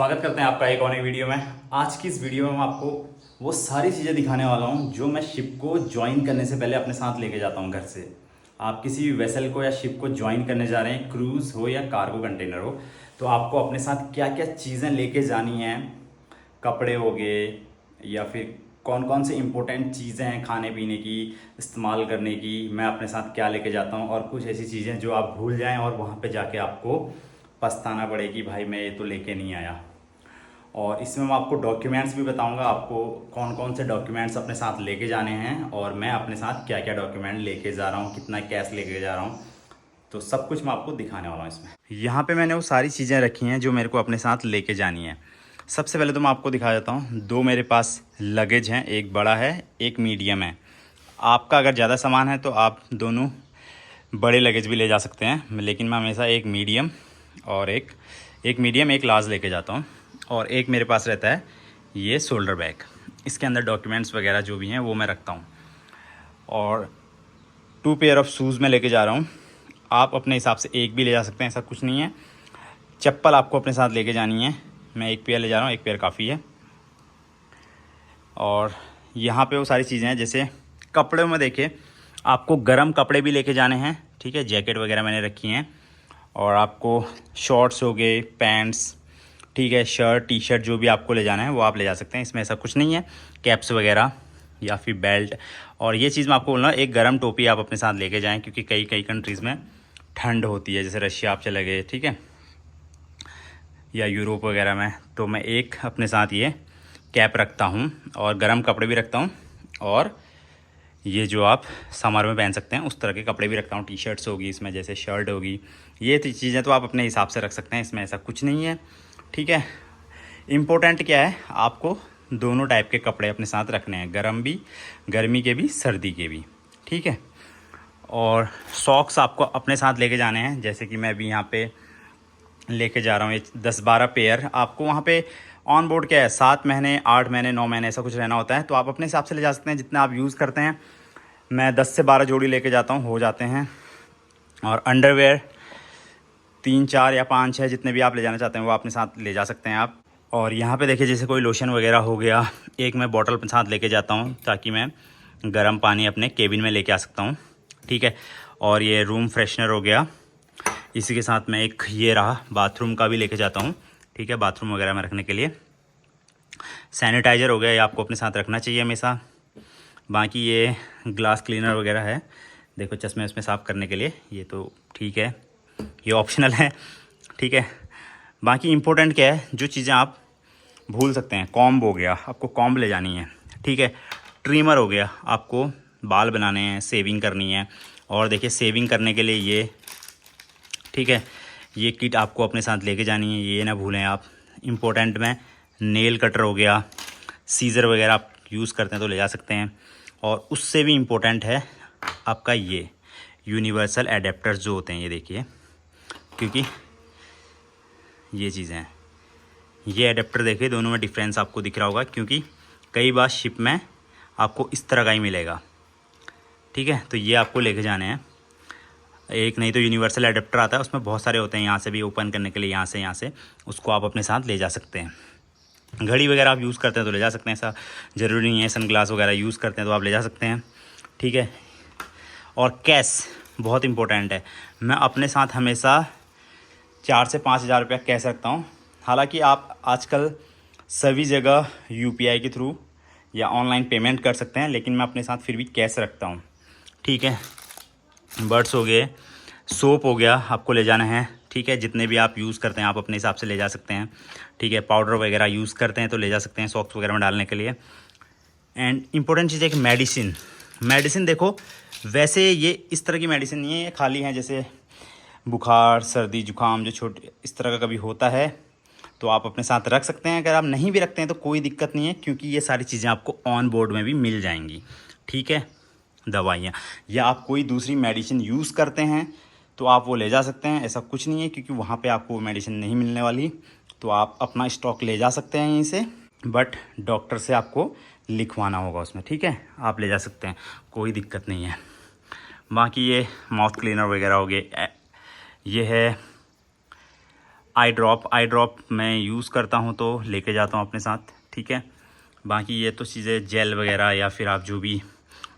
स्वागत करते हैं आपका एक और नई वीडियो में। आज की इस वीडियो में मैं आपको वो सारी चीज़ें दिखाने वाला हूँ जो मैं शिप को ज्वाइन करने से पहले अपने साथ लेके जाता हूँ घर से। आप किसी भी वेसल को या शिप को ज्वाइन करने जा रहे हैं, क्रूज़ हो या कार्गो कंटेनर हो, तो आपको अपने साथ क्या क्या चीज़ें लेके जानी हैं। कपड़े हो गए या फिर कौन कौन से इंपॉर्टेंट चीज़ें हैं खाने पीने की, इस्तेमाल करने की, मैं अपने साथ क्या लेके जाता हूँ, और कुछ ऐसी चीज़ें जो आप भूल जाएं और वहाँ पे जाके आपको पछताना पड़े कि भाई मैं ये तो लेके नहीं आया। और इसमें मैं आपको डॉक्यूमेंट्स भी बताऊंगा, आपको कौन कौन से डॉक्यूमेंट्स अपने साथ लेके जाने हैं और मैं अपने साथ क्या क्या डॉक्यूमेंट लेके जा रहा हूँ, कितना कैश लेके जा रहा हूँ। तो सब कुछ मैं आपको दिखाने वाला हूँ इसमें। यहाँ पे मैंने वो सारी चीज़ें रखी हैं जो मेरे को अपने साथ लेके जानी है। सबसे पहले तो मैं आपको दिखा देता हूँ, दो मेरे पास लगेज हैं, एक बड़ा है एक मीडियम है। आपका अगर ज़्यादा सामान है तो आप दोनों बड़े लगेज भी ले जा सकते हैं, लेकिन मैं हमेशा एक मीडियम और एक मीडियम एक लार्ज लेके जाता हूँ। और एक मेरे पास रहता है ये शोल्डर बैग, इसके अंदर डॉक्यूमेंट्स वगैरह जो भी हैं वो मैं रखता हूँ। और 2 पेयर ऑफ शूज़ मैं लेके जा रहा हूँ। आप अपने हिसाब से एक भी ले जा सकते हैं, ऐसा कुछ नहीं है। चप्पल आपको अपने साथ लेके जानी है, मैं एक पेयर ले जा रहा हूँ, एक पेयर काफ़ी है। और यहाँ पे वो सारी चीज़ें हैं, जैसे कपड़े में देखिए आपको गर्म कपड़े भी लेके जाने हैं, ठीक है। जैकेट वगैरह मैंने रखी हैं। और आपको शॉर्ट्स हो गए, पैंट्स, ठीक है, शर्ट टी शर्ट जो भी आपको ले जाना है वो आप ले जा सकते हैं, इसमें ऐसा कुछ नहीं है। कैप्स वगैरह या फिर बेल्ट। और ये चीज़ मैं आपको बोल रहा हूँ, एक गर्म टोपी आप अपने साथ लेके जाएं, क्योंकि कई कई कंट्रीज़ में ठंड होती है, जैसे रशिया आप चले गए, ठीक है, या यूरोप वगैरह में, तो मैं एक अपने साथ ये कैप रखता हूँ और गर्म कपड़े भी रखता हूँ। और ये जो आप समर में पहन सकते हैं उस तरह के कपड़े भी रखता हूँ। टी शर्ट्स होगी इसमें, जैसे शर्ट होगी, ये चीज़ें तो आप अपने हिसाब से रख सकते हैं, इसमें ऐसा कुछ नहीं है, ठीक है। इम्पोर्टेंट क्या है, आपको दोनों टाइप के कपड़े अपने साथ रखने हैं, गर्मी के भी सर्दी के भी, ठीक है। और सॉक्स आपको अपने साथ लेके जाने हैं, जैसे कि मैं अभी यहाँ पे लेके जा रहा हूँ ये 10-12 पेयर। आपको वहाँ पे ऑन बोर्ड क्या है, 7 महीने 8 महीने 9 महीने ऐसा कुछ रहना होता है, तो आप अपने हिसाब से ले जा सकते हैं जितना आप यूज़ करते हैं। मैं 10 से 12 जोड़ी लेके जाता हूँ, हो जाते हैं। और अंडरवेयर 3 4 या 5 6 जितने भी आप ले जाना चाहते हैं वो अपने साथ ले जा सकते हैं आप। और यहाँ पे देखिए जैसे कोई लोशन वगैरह हो गया, एक मैं बॉटल अपने साथ लेके जाता हूँ ताकि मैं गर्म पानी अपने केबिन में लेके आ सकता हूँ, ठीक है। और ये रूम फ्रेशनर हो गया, इसी के साथ मैं एक ये रहा बाथरूम का भी लेके जाता हूँ, ठीक है, बाथरूम वगैरह में रखने के लिए। सैनिटाइज़र हो गया, ये आपको अपने साथ रखना चाहिए हमेशा। बाकी ये ग्लास क्लीनर वगैरह है, देखो चश्मे उसमें साफ़ करने के लिए, ये तो ठीक है, ये ऑप्शनल है, ठीक है। बाकी इम्पोर्टेंट क्या है, जो चीज़ें आप भूल सकते हैं, कॉम्ब हो गया, आपको कॉम्ब ले जानी है, ठीक है। ट्रिमर हो गया, आपको बाल बनाने हैं, सेविंग करनी है। और देखिए सेविंग करने के लिए ये, ठीक है, ये किट आपको अपने साथ लेके जानी है, ये ना भूलें आप। इम्पोर्टेंट में नेल कटर हो गया, सीज़र वगैरह आप यूज़ करते हैं तो ले जा सकते हैं। और उससे भी इम्पोर्टेंट है आपका ये यूनिवर्सल एडेप्टर्स जो होते हैं, ये देखिए, क्योंकि ये चीज़ें हैं, ये एडेप्टर देखिए दोनों में डिफरेंस आपको दिख रहा होगा, क्योंकि कई बार शिप में आपको इस तरह का ही मिलेगा, ठीक है। तो ये आपको लेके जाने हैं। एक नहीं तो यूनिवर्सल एडेप्टर आता है, उसमें बहुत सारे होते हैं, यहाँ से भी ओपन करने के लिए, यहाँ से उसको आप अपने साथ ले जा सकते हैं। घड़ी वगैरह आप यूज़ करते हैं तो ले जा सकते हैं, ऐसा ज़रूरी नहीं है। सनग्लास वगैरह यूज़ करते हैं तो आप ले जा सकते हैं, ठीक है। और कैश बहुत इंपॉर्टेंट है, मैं अपने साथ हमेशा 4 से 5 हज़ार रुपया कैश रखता हूँ। हालांकि आप आजकल सभी जगह UPI के थ्रू या ऑनलाइन पेमेंट कर सकते हैं, लेकिन मैं अपने साथ फिर भी कैश रखता हूँ, ठीक है। बर्ड्स हो गए, सोप हो गया, आपको ले जाना है, ठीक है। जितने भी आप यूज़ करते हैं आप अपने हिसाब से ले जा सकते हैं, ठीक है। पाउडर वगैरह यूज़ करते हैं तो ले जा सकते हैं सॉक्स वगैरह में डालने के लिए। एंड इम्पोर्टेंट चीज़ है कि मेडिसिन देखो, वैसे ये इस तरह की मेडिसिन नहीं है, ये खाली है, जैसे बुखार सर्दी जुकाम जो छोटे इस तरह का कभी होता है तो आप अपने साथ रख सकते हैं। अगर आप नहीं भी रखते हैं तो कोई दिक्कत नहीं है, क्योंकि ये सारी चीज़ें आपको ऑन बोर्ड में भी मिल जाएंगी, ठीक है। दवाइयाँ या आप कोई दूसरी मेडिसिन यूज़ करते हैं तो आप वो ले जा सकते हैं, ऐसा कुछ नहीं है, क्योंकि वहाँ पे आपको वो मेडिसिन नहीं मिलने वाली, तो आप अपना स्टॉक ले जा सकते हैं यहीं से, बट डॉक्टर से आपको लिखवाना होगा उसमें, ठीक है। आप ले जा सकते हैं, कोई दिक्कत नहीं है। बाकी ये माउथ क्लीनर वगैरह हो गए, ये है आई ड्रॉप मैं यूज़ करता हूँ तो लेके जाता हूँ अपने साथ, ठीक है। बाकी ये तो चीज़ें जेल वगैरह या फिर आप जो भी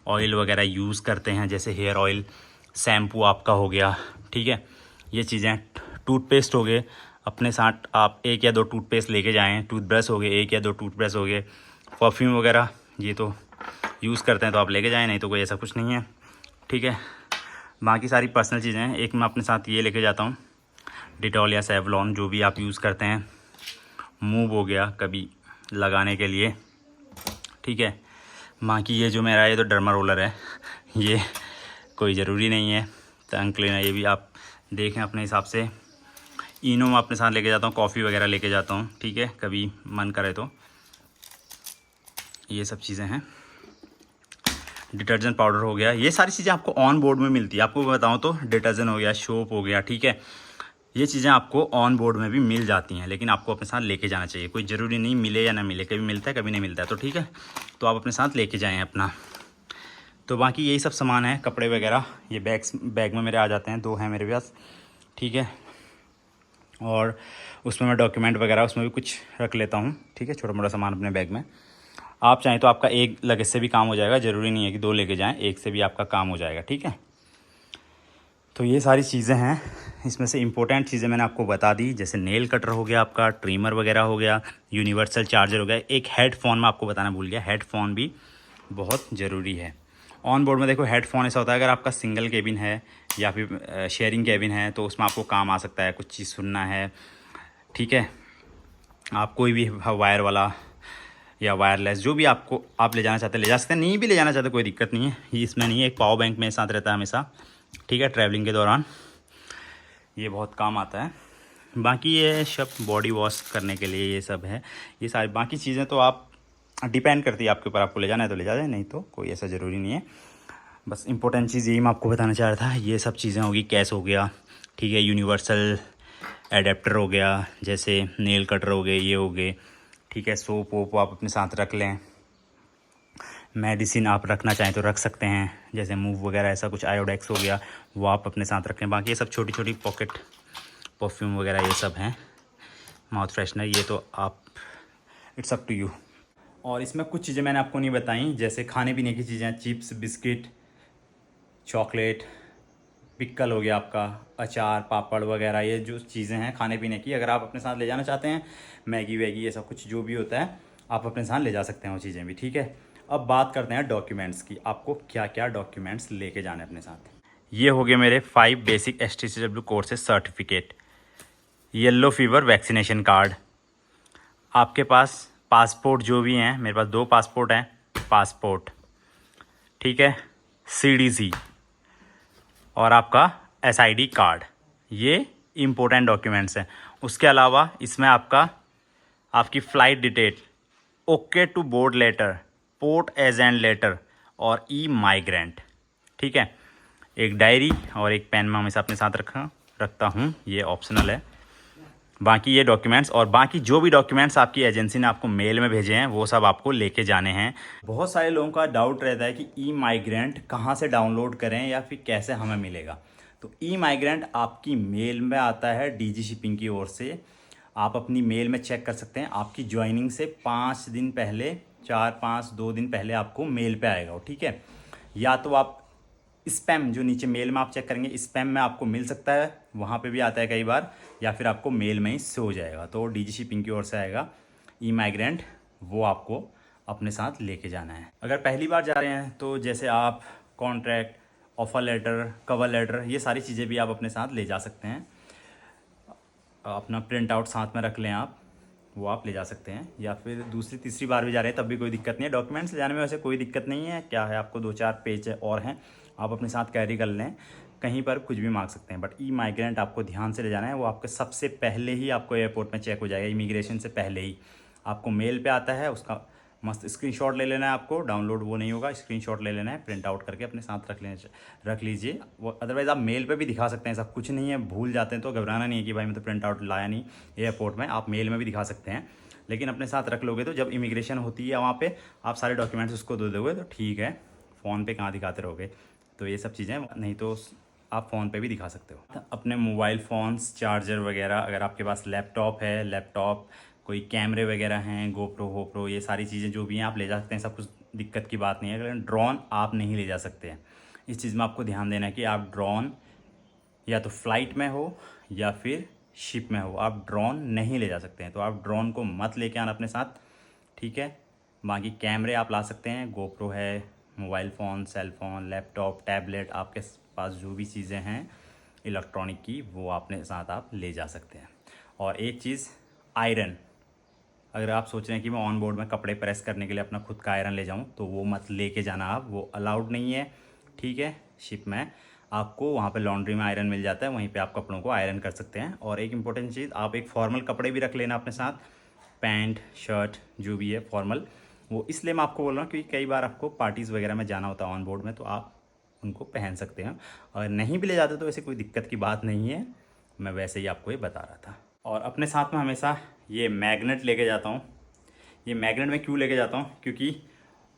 ऑयल वगैरह यूज़ करते हैं, जैसे हेयर ऑयल, शैम्पू आपका हो गया, ठीक है, ये चीज़ें। टूथपेस्ट हो गए अपने साथ, आप 1 या 2 टूथपेस्ट लेके जाएँ। टूथब्रश हो गए, 1 या 2 टूथब्रश हो गए। परफ्यूम वगैरह ये तो यूज़ करते हैं तो आप लेके जाएँ, नहीं तो कोई ऐसा कुछ नहीं है, ठीक है। बाकी सारी पर्सनल चीज़ें हैं। एक मैं अपने साथ ये लेके जाता हूँ, डिटॉल या सेवलॉन जो भी आप यूज़ करते हैं। मूव हो गया कभी लगाने के लिए, ठीक है। बाकी ये जो मेरा ये तो डर्मा रोलर है, ये कोई ज़रूरी नहीं है, टंग क्लीनर ये भी आप देखें अपने हिसाब से। इनो मैं अपने साथ लेके जाता हूँ, कॉफ़ी वगैरह लेके जाता हूँ, ठीक है, कभी मन करे तो। ये सब चीज़ें हैं। डिटर्जेंट पाउडर हो गया, ये सारी चीज़ें आपको ऑन बोर्ड में मिलती है। आपको बताऊँ तो डिटर्जेंट हो गया, सोप हो गया, ठीक है, ये चीज़ें आपको ऑन बोर्ड में भी मिल जाती हैं, लेकिन आपको अपने साथ लेके जाना चाहिए। कोई ज़रूरी नहीं मिले या ना मिले, कभी मिलता है कभी नहीं मिलता है, तो ठीक है, तो आप अपने साथ लेके जाएँ अपना। तो बाकी यही सब सामान है, कपड़े वगैरह ये बैग में मेरे आ जाते हैं, 2 हैं मेरे पास, ठीक है। और उसमें मैं डॉक्यूमेंट वगैरह उसमें भी कुछ रख लेता हूँ, ठीक है, छोटा मोटा सामान अपने बैग में। आप चाहें तो आपका 1 लगेज से भी काम हो जाएगा, ज़रूरी नहीं है कि 2 लेके जाएँ, 1 से भी आपका काम हो जाएगा, ठीक है। तो ये सारी चीज़ें हैं, इसमें से इम्पोर्टेंट चीज़ें मैंने आपको बता दी, जैसे नेल कटर हो गया आपका, ट्रिमर वगैरह हो गया, यूनिवर्सल चार्जर हो गया। एक हेडफोन मैं आपको बताना भूल गया, हेडफोन भी बहुत ज़रूरी है। ऑन बोर्ड में देखो हेडफोन ऐसा होता है, अगर आपका सिंगल केबिन है या फिर शेयरिंग केबिन है तो उसमें आपको काम आ सकता है, कुछ चीज़ सुनना है, ठीक है। आप कोई भी वायर वाला या वायरलेस जो भी आपको आप ले जाना चाहते हैं ले जा सकते हैं, नहीं भी ले जाना चाहते कोई दिक्कत नहीं है, ये इसमें नहीं है। एक पावर बैंक मेरे साथ रहता है हमेशा, ठीक है, ट्रैवलिंग के दौरान ये बहुत काम आता है। बाकी ये सब बॉडी वॉश करने के लिए ये सब है, ये सारी बाकी चीज़ें तो आप डिपेंड करती है आपके ऊपर, आपको ले जाना है तो ले जा जाए, नहीं तो कोई ऐसा ज़रूरी नहीं है। बस इंपॉर्टेंट चीज़ यही मैं आपको बताना चाह रहा था। ये सब चीज़ें होगी, कैश हो गया, ठीक है, यूनिवर्सल एडेप्टर हो गया, जैसे नेल कटर हो गए, ये हो गए, ठीक है। सोप वोप आप अपने साथ रख लें। मेडिसिन आप रखना चाहें तो रख सकते हैं, जैसे मूव वगैरह ऐसा कुछ, आयोडेक्स हो गया, वो आप अपने साथ रखें। बाकी ये सब छोटी छोटी पॉकेट परफ्यूम वगैरह ये सब हैं, माउथ फ्रेशनर, ये तो आप इट्स अप टू यू। और इसमें कुछ चीज़ें मैंने आपको नहीं बताई, जैसे खाने पीने की चीज़ें, चिप्स, बिस्किट, चॉकलेट, पिक्कल हो गया आपका, अचार, पापड़ वगैरह, ये जो चीज़ें हैं खाने पीने की, अगर आप अपने साथ ले जाना चाहते हैं, मैगी वैगी ये सब कुछ जो भी होता है आप अपने साथ ले जा सकते हैं वो चीज़ें भी, ठीक है। अब बात करते हैं डॉक्यूमेंट्स की, आपको क्या क्या डॉक्यूमेंट्स लेके जाने अपने साथ। ये हो गए मेरे 5 basic STCW courses certificate, yellow fever vaccination card, आपके पास पासपोर्ट जो भी हैं, मेरे पास 2 पासपोर्ट हैं, पासपोर्ट, ठीक है, CDC और आपका SID कार्ड, ये इम्पोर्टेंट डॉक्यूमेंट्स हैं। उसके अलावा इसमें आपकी flight detail, okay to board letter, port agent letter और माइग्रेंट, ठीक है। एक डायरी और एक पेन मैं हमेशा अपने साथ रखता हूँ, ये ऑप्शनल है। बाकी ये डॉक्यूमेंट्स और बाकी जो भी डॉक्यूमेंट्स आपकी एजेंसी ने आपको मेल में भेजे हैं वो सब आपको लेके जाने हैं। बहुत सारे लोगों का डाउट रहता है कि माइग्रेंट कहाँ से डाउनलोड करें या फिर कैसे हमें मिलेगा। तो माइग्रेंट आपकी मेल में आता है DG शिपिंग की ओर से, आप अपनी मेल में चेक कर सकते हैं। आपकी ज्वाइनिंग से 5 दिन पहले, 2 दिन पहले आपको मेल पे आएगा, ठीक है। या तो आप स्पैम, जो नीचे मेल में आप चेक करेंगे स्पैम में आपको मिल सकता है, वहाँ पे भी आता है कई बार, या फिर आपको मेल में ही शो हो जाएगा। तो DG शिपिंग की ओर से आएगा माइग्रेंट, वो आपको अपने साथ लेके जाना है। अगर पहली बार जा रहे हैं तो जैसे आप contract, offer letter, cover letter, ये सारी चीज़ें भी आप अपने साथ ले जा सकते हैं। अपना प्रिंट आउट साथ में रख लें आप, वो आप ले जा सकते हैं। या फिर दूसरी तीसरी बार भी जा रहे हैं तब भी कोई दिक्कत नहीं है, डॉक्यूमेंट्स ले जाने में वैसे कोई दिक्कत नहीं है। क्या है, आपको 2-4 पेज और हैं, आप अपने साथ कैरी कर लें, कहीं पर कुछ भी मांग सकते हैं। बट माइग्रेंट आपको ध्यान से ले जाना है, वो आपके सबसे पहले ही आपको एयरपोर्ट में चेक हो जाएगा, इमिग्रेशन से पहले ही आपको मेल पे आता है। उसका मस्त स्क्रीनशॉट ले लेना है, आपको डाउनलोड वो नहीं होगा, स्क्रीनशॉट ले लेना है, प्रिंट आउट करके अपने साथ रख लीजिए। वो अदरवाइज़ आप मेल पे भी दिखा सकते हैं, सब कुछ नहीं है, भूल जाते हैं तो घबराना नहीं है कि भाई मैं तो प्रिंट आउट लाया नहीं एयरपोर्ट में, आप मेल में भी दिखा सकते हैं। लेकिन अपने साथ रख लोगे तो जब इमिग्रेशन होती है वहाँ पे आप सारे डॉक्यूमेंट्स उसको दे दोगे तो ठीक है, फ़ोन पे कहाँ दिखाते रहोगे। तो ये सब चीज़ें, नहीं तो आप फ़ोन पे भी दिखा सकते हो। अपने मोबाइल फ़ोन्स, चार्जर वगैरह, अगर आपके पास लैपटॉप है, लैपटॉप कोई कैमरे वगैरह हैं, गोप्रो वोप्रो, ये सारी चीज़ें जो भी हैं आप ले जा सकते हैं, सब कुछ दिक्कत की बात नहीं है। अगर ड्रोन आप नहीं ले जा सकते हैं, इस चीज़ में आपको ध्यान देना है कि आप ड्रोन या तो फ्लाइट में हो या फिर शिप में हो, आप ड्रोन नहीं ले जा सकते हैं। तो आप ड्रोन को मत लेके आना अपने साथ, ठीक है। बाकी कैमरे आप ला सकते हैं, गोप्रो है, mobile phone, cell phone, laptop, tablet, आपके पास जो भी चीज़ें हैं इलेक्ट्रॉनिक की, वो अपने साथ आप ले जा सकते हैं। और एक चीज़, आयरन, अगर आप सोच रहे हैं कि मैं ऑन बोर्ड में कपड़े प्रेस करने के लिए अपना खुद का आयरन ले जाऊं, तो वो मत लेके जाना आप, वो अलाउड नहीं है, ठीक है। शिप में आपको वहाँ पे लॉन्ड्री में आयरन मिल जाता है, वहीं पे आप कपड़ों को आयरन कर सकते हैं। और एक इम्पोर्टेंट चीज़, आप एक फॉर्मल कपड़े भी रख लेना अपने साथ, पैंट शर्ट जो भी है फॉर्मल। वो इसलिए मैं आपको बोल रहा हूँ क्योंकि कई बार आपको पार्टीज़ वगैरह में जाना होता है ऑन बोर्ड में, तो आप उनको पहन सकते हैं। और नहीं भी ले जाते तो वैसे कोई दिक्कत की बात नहीं है, मैं वैसे ही आपको ये बता रहा था। और अपने साथ में हमेशा ये मैग्नेट लेके जाता हूँ। ये मैग्नेट मैं क्यों लेके जाता हूँ, क्योंकि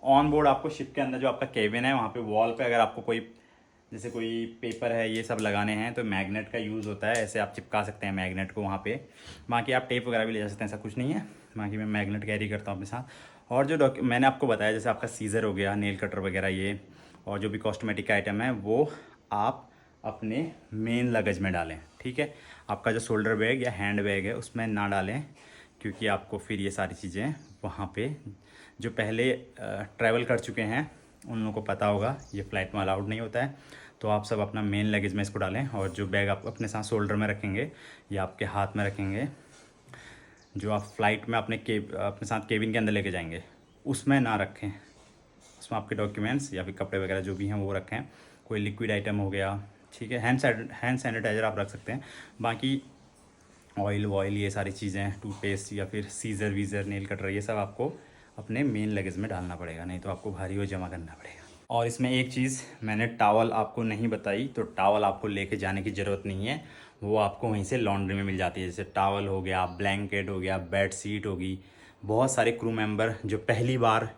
ऑन बोर्ड आपको शिप के अंदर जो आपका केबिन है, वहाँ पे वॉल पे अगर आपको कोई जैसे कोई पेपर है ये सब लगाने हैं, तो मैग्नेट का यूज़ होता है। ऐसे आप चिपका सकते हैं मैग्नेट को वहाँ पे। बाकी आप टेप वगैरह भी ले जा सकते हैं, ऐसा कुछ नहीं है। बाकी मैं मैग्नेट कैरी करता हूँ अपने साथ। और जो मैंने आपको बताया, जैसे आपका सीज़र हो गया, नेल कटर वगैरह, ये और जो भी कॉस्मेटिक आइटम है, वो आप अपने मेन लगेज में डालें, ठीक है। आपका जो शोल्डर बैग या हैंड बैग है उसमें ना डालें, क्योंकि आपको फिर ये सारी चीज़ें वहाँ पे जो पहले ट्रैवल कर चुके हैं उन लोगों को पता होगा, ये फ़्लाइट में अलाउड नहीं होता है। तो आप सब अपना मेन लगेज में इसको डालें। और जो बैग आप अपने साथ शोल्डर में रखेंगे या आपके हाथ में रखेंगे, जो आप फ़्लाइट में अपने साथ केबिन के अंदर लेके जाएंगे, उसमें ना रखें। उसमें आपके डॉक्यूमेंट्स या फिर कपड़े वगैरह जो भी हैं वो रखें। कोई लिक्विड आइटम हो गया, ठीक है, हैंड सैनिटाइज़र आप रख सकते हैं। बाकी ऑयल वॉयल ये सारी चीज़ें, टूथपेस्ट या फिर सीज़र वीज़र, नेल कटर, ये सब आपको अपने मेन लगेज में डालना पड़ेगा, नहीं तो आपको भारी वो जमा करना पड़ेगा। और इसमें एक चीज़ मैंने टावल आपको नहीं बताई, तो टावल आपको लेके जाने की ज़रूरत नहीं है, वो आपको वहीं से लॉन्ड्री में मिल जाती है। जैसे टावल हो गया, ब्लैंकेट हो गया, बेड शीट होगी। बहुत सारे क्रू मेंबर जो पहली बार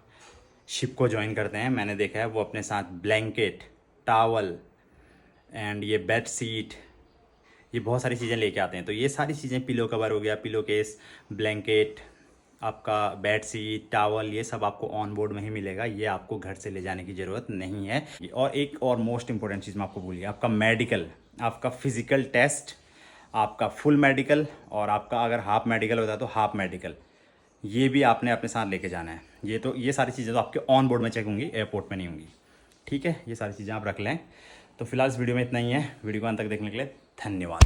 शिप को ज्वाइन करते हैं, मैंने देखा है वो अपने साथ ब्लैंकेट, टावल एंड ये बेड सीट, ये बहुत सारी चीज़ें लेके आते हैं। तो ये सारी चीज़ें, पिलो कवर हो गया, पिलो केस, ब्लैंकेट, आपका बेड शीट, टावल, ये सब आपको ऑन बोर्ड में ही मिलेगा, ये आपको घर से ले जाने की ज़रूरत नहीं है। और एक और मोस्ट इंपॉर्टेंट चीज़ मैं आपको भूल गया, आपका मेडिकल, आपका फिज़िकल टेस्ट, आपका फुल मेडिकल, और आपका अगर हाफ मेडिकल होता है तो हाफ मेडिकल, ये भी आपने अपने साथ लेके जाना है। ये सारी चीज़ें तो आपके ऑन बोर्ड में चेक होंगी, एयरपोर्ट में नहीं होंगी, ठीक है। ये सारी चीज़ें आप रख लें। तो फिलहाल इस वीडियो में इतना ही है। वीडियो को अंत तक देखने के लिए धन्यवाद।